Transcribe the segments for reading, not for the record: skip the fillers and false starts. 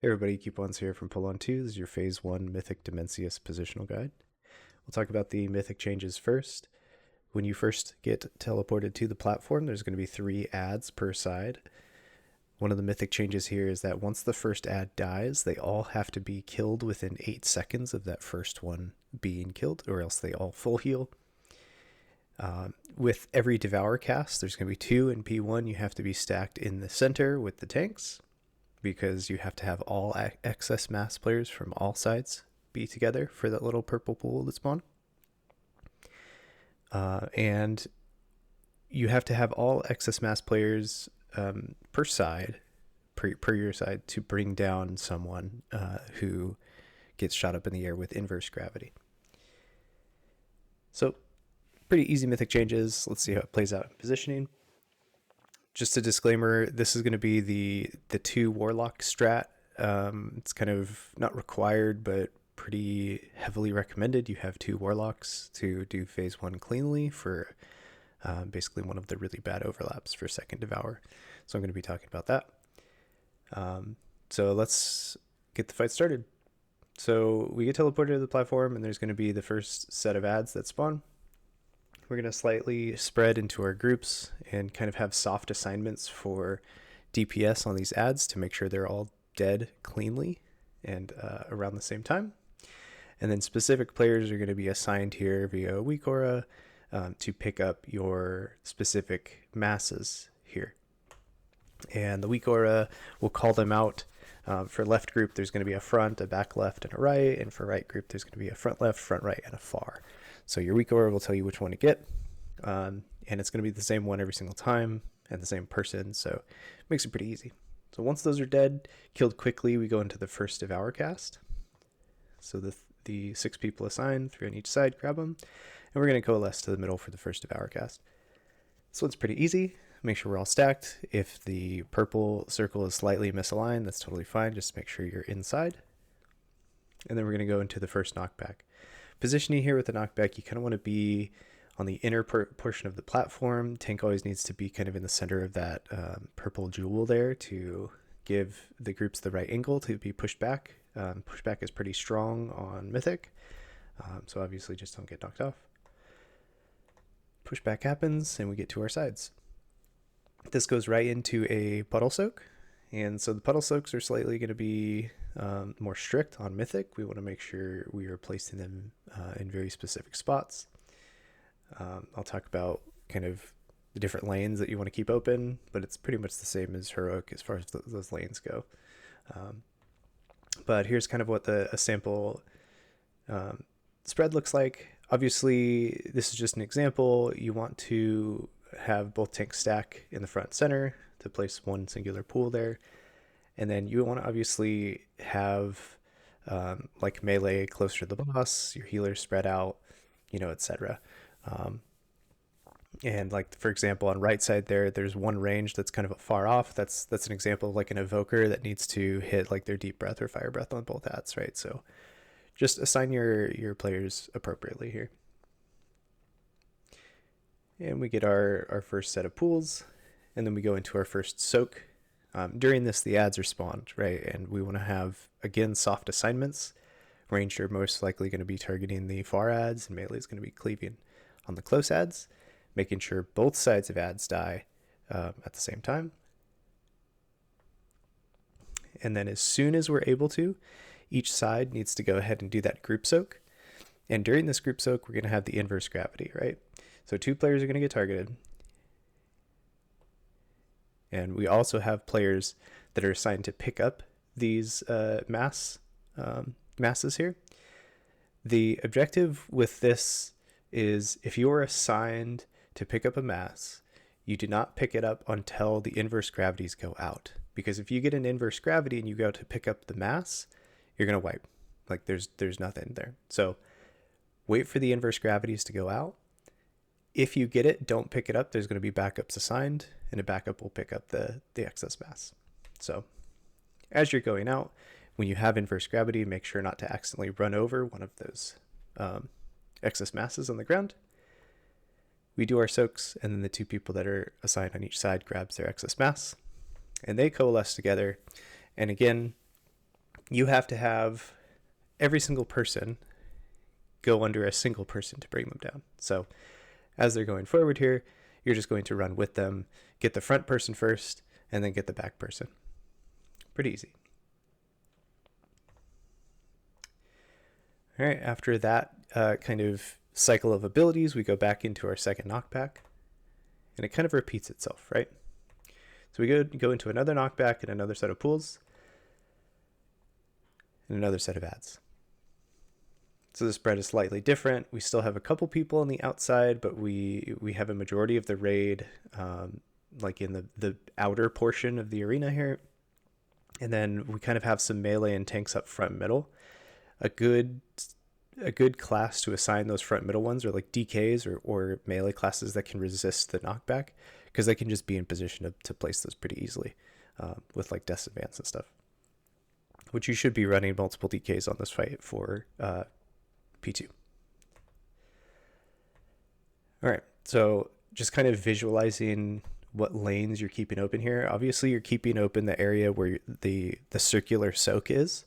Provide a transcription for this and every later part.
Hey everybody, Coupons here from Pull on 2. This is your Phase 1 Mythic Dimensius positional guide. We'll talk about the Mythic changes first. When you first get teleported to the platform, there's going to be 3 ads per side. One of the Mythic changes here is that once the first ad dies, they all have to be killed within 8 seconds of that first one being killed, or else they all full heal. With every Devour cast, there's going to be 2 in P1. You have to be stacked in the center with the tanks, because you have to have all excess mass players from all sides be together for that little purple pool to spawn. And you have to have all excess mass players per side, per your side, to bring down someone who gets shot up in the air with inverse gravity. So, pretty easy Mythic changes. Let's see how it plays out in positioning. Just a disclaimer, this is going to be the 2 Warlock strat. It's kind of not required, but pretty heavily recommended. You have 2 Warlocks to do Phase 1 cleanly for basically one of the really bad overlaps for second Devour. So I'm going to be talking about that. So let's get the fight started. So we get teleported to the platform, and there's going to be the first set of ads that spawn. We're going to slightly spread into our groups and kind of have soft assignments for DPS on these ads to make sure they're all dead cleanly and around the same time. And then specific players are going to be assigned here via weak aura to pick up your specific masses here. And the weak aura, we'll call them out. For left group, there's going to be a front, a back left, and a right. And for right group, there's going to be a front left, front right, and a far. So your weak aura will tell you which one to get. And it's going to be the same one every single time and the same person. So it makes it pretty easy. So once those are dead, killed quickly, we go into the first Devour cast. So the 6 people assigned, 3 on each side, grab them. And we're going to coalesce to the middle for the first Devour cast. So it's pretty easy. Make sure we're all stacked. If the purple circle is slightly misaligned, that's totally fine. Just make sure you're inside. And then we're going to go into the first knockback. Positioning here with the knockback, you kind of want to be on the inner portion of the platform. Tank always needs to be kind of in the center of that purple jewel there to give the groups the right angle to be pushed back. Pushback is pretty strong on Mythic, so obviously just don't get knocked off. Pushback happens, and we get to our sides. This goes right into a Puddle Soak, and so the Puddle Soaks are slightly going to be more strict on Mythic. We want to make sure we are placing them in very specific spots. I'll talk about kind of the different lanes that you want to keep open, but it's pretty much the same as Heroic as far as those lanes go. But here's kind of what a sample spread looks like. Obviously, this is just an example. You want to have both tanks stack in the front center to place one singular pool there. And then you want to obviously have like melee closer to the boss, your healers spread out, etc. And like, for example, on right side there's one range that's kind of far off. That's an example of like an evoker that needs to hit like their deep breath or fire breath on both ads, right? So just assign your players appropriately here. And we get our first set of pools, and then we go into our first soak. During this, the ads are spawned, right? And we want to have, again, soft assignments. Ranged are most likely going to be targeting the far ads, and melee is going to be cleaving on the close ads, making sure both sides of ads die at the same time. And then as soon as we're able to, each side needs to go ahead and do that group soak. And during this group soak, we're going to have the inverse gravity, right? So 2 players are going to get targeted. And we also have players that are assigned to pick up these masses here. The objective with this is if you are assigned to pick up a mass, you do not pick it up until the inverse gravities go out. Because if you get an inverse gravity and you go to pick up the mass, you're going to wipe. Like there's nothing there. So wait for the inverse gravities to go out. If you get it, don't pick it up. There's going to be backups assigned, and a backup will pick up the excess mass. So as you're going out, when you have inverse gravity, make sure not to accidentally run over one of those excess masses on the ground. We do our soaks, and then the 2 people that are assigned on each side grabs their excess mass, and they coalesce together. And again, you have to have every single person go under a single person to bring them down. So as they're going forward here, you're just going to run with them, get the front person first, and then get the back person. Pretty easy. All right, after that kind of cycle of abilities, we go back into our second knockback, and it kind of repeats itself, right? So we go into another knockback and another set of pulls, and another set of ads. So the spread is slightly different. We still have a couple people on the outside, but we have a majority of the raid like in the outer portion of the arena here. And then we kind of have some melee and tanks up front middle. A good class to assign those front middle ones are like DKs or melee classes that can resist the knockback, because they can just be in position to place those pretty easily with like Death's Advance and stuff. Which you should be running multiple DKs on this fight for P2. All right, so just kind of visualizing what lanes you're keeping open here. Obviously, you're keeping open the area where the circular soak is,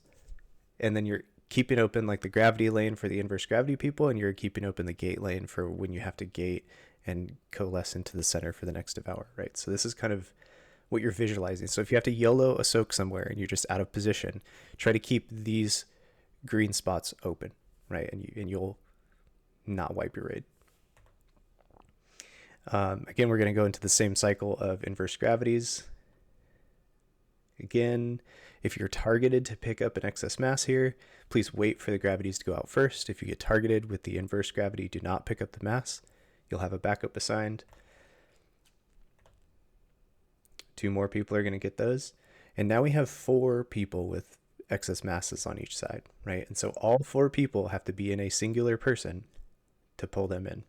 and then you're keeping open like the gravity lane for the inverse gravity people, and you're keeping open the gate lane for when you have to gate and coalesce into the center for the next Devour, right? So this is kind of what you're visualizing. So if you have to YOLO a soak somewhere and you're just out of position, try to keep these green spots open, right? And you'll not wipe your raid. Again, we're going to go into the same cycle of inverse gravities. Again, if you're targeted to pick up an excess mass here, please wait for the gravities to go out first. If you get targeted with the inverse gravity, do not pick up the mass. You'll have a backup assigned. 2 more people are going to get those. And now we have 4 people with excess masses on each side, right? And so all 4 people have to be in a singular person to pull them in.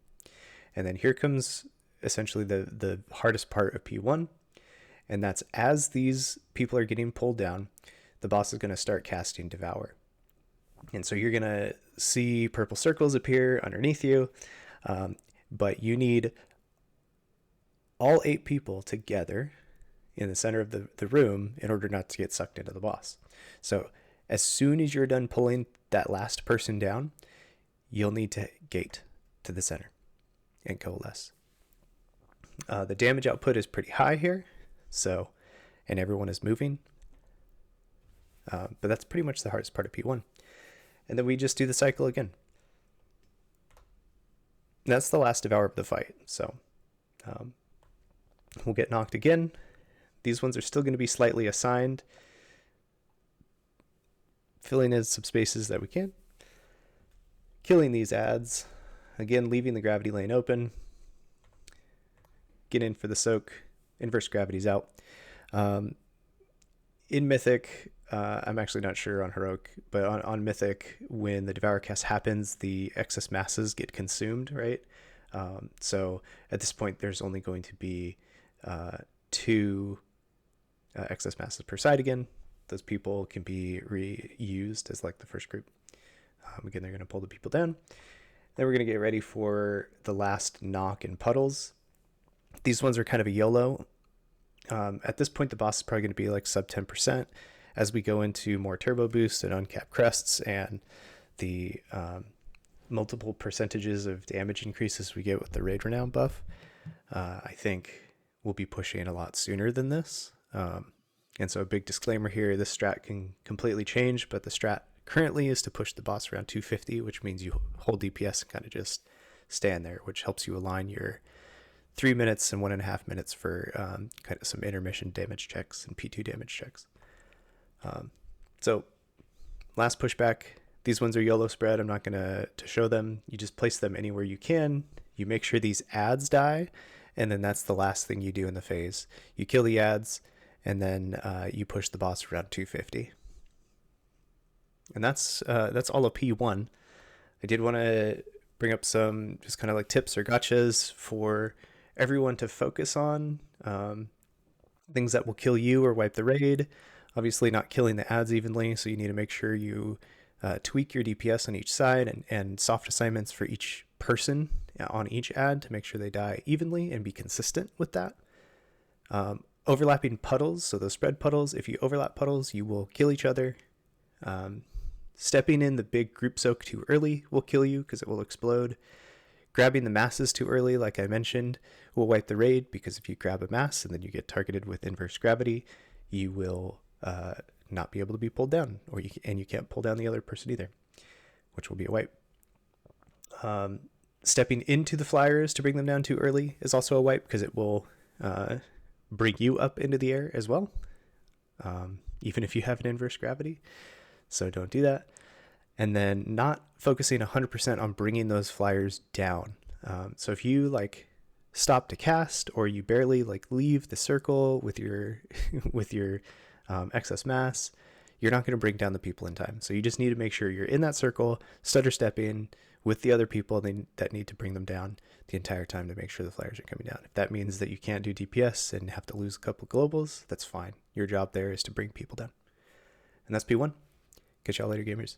And then here comes essentially the hardest part of P1. And that's as these people are getting pulled down, the boss is going to start casting Devour. And so you're going to see purple circles appear underneath you. But you need all 8 people together in the center of the room in order not to get sucked into the boss. So as soon as you're done pulling that last person down, you'll need to gate to the center and coalesce. The damage output is pretty high here, so, and everyone is moving. But that's pretty much the hardest part of P1. And then we just do the cycle again. And that's the last Devour of the fight. So we'll get knocked again. These ones are still going to be slightly assigned. Filling in some spaces that we can. Killing these ads. Again, leaving the gravity lane open. Get in for the soak. Inverse gravity's out. In Mythic, I'm actually not sure on Heroic, but on Mythic, when the Devour cast happens, the excess masses get consumed, right? So at this point, there's only going to be 2 excess masses per side again. Those people can be reused as like the first group. Again, they're going to pull the people down. Then we're going to get ready for the last knock and puddles. These ones are kind of a YOLO. At this point, the boss is probably going to be like sub 10%. As we go into more turbo boost and uncapped crests and the multiple percentages of damage increases we get with the Raid Renown buff, I think we'll be pushing a lot sooner than this. And so a big disclaimer here, this strat can completely change, but the strat currently is to push the boss around 250, which means you hold DPS and kind of just stand there, which helps you align your 3 minutes and 1.5 minutes for kind of some intermission damage checks and P2 damage checks. So last pushback, these ones are YOLO spread. I'm not going to show them. You just place them anywhere you can. You make sure these ads die, and then that's the last thing you do in the phase. You kill the ads, and then you push the boss around 250. And that's all of P1. I did want to bring up some just kind of like tips or gotchas for everyone to focus on. Things that will kill you or wipe the raid. Obviously not killing the ads evenly, so you need to make sure you tweak your DPS on each side and soft assignments for each person on each ad to make sure they die evenly and be consistent with that. Overlapping puddles, so those spread puddles, if you overlap puddles, you will kill each other. Stepping in the big group soak too early will kill you because it will explode. Grabbing the masses too early, like I mentioned, will wipe the raid, because if you grab a mass and then you get targeted with inverse gravity, you will not be able to be pulled down, and you can't pull down the other person either, which will be a wipe. Stepping into the flyers to bring them down too early is also a wipe, because it will bring you up into the air as well, even if you have an inverse gravity. So don't do that. And then not focusing 100% on bringing those flyers down. So if you like stop to cast, or you barely like leave the circle with your with your excess mass, you're not going to bring down the people in time. So you just need to make sure you're in that circle, stutter stepping with the other people that need to bring them down the entire time to make sure the flyers are coming down. If that means that you can't do DPS and have to lose a couple globals, that's fine. Your job there is to bring people down. And that's P1. Catch y'all later, gamers.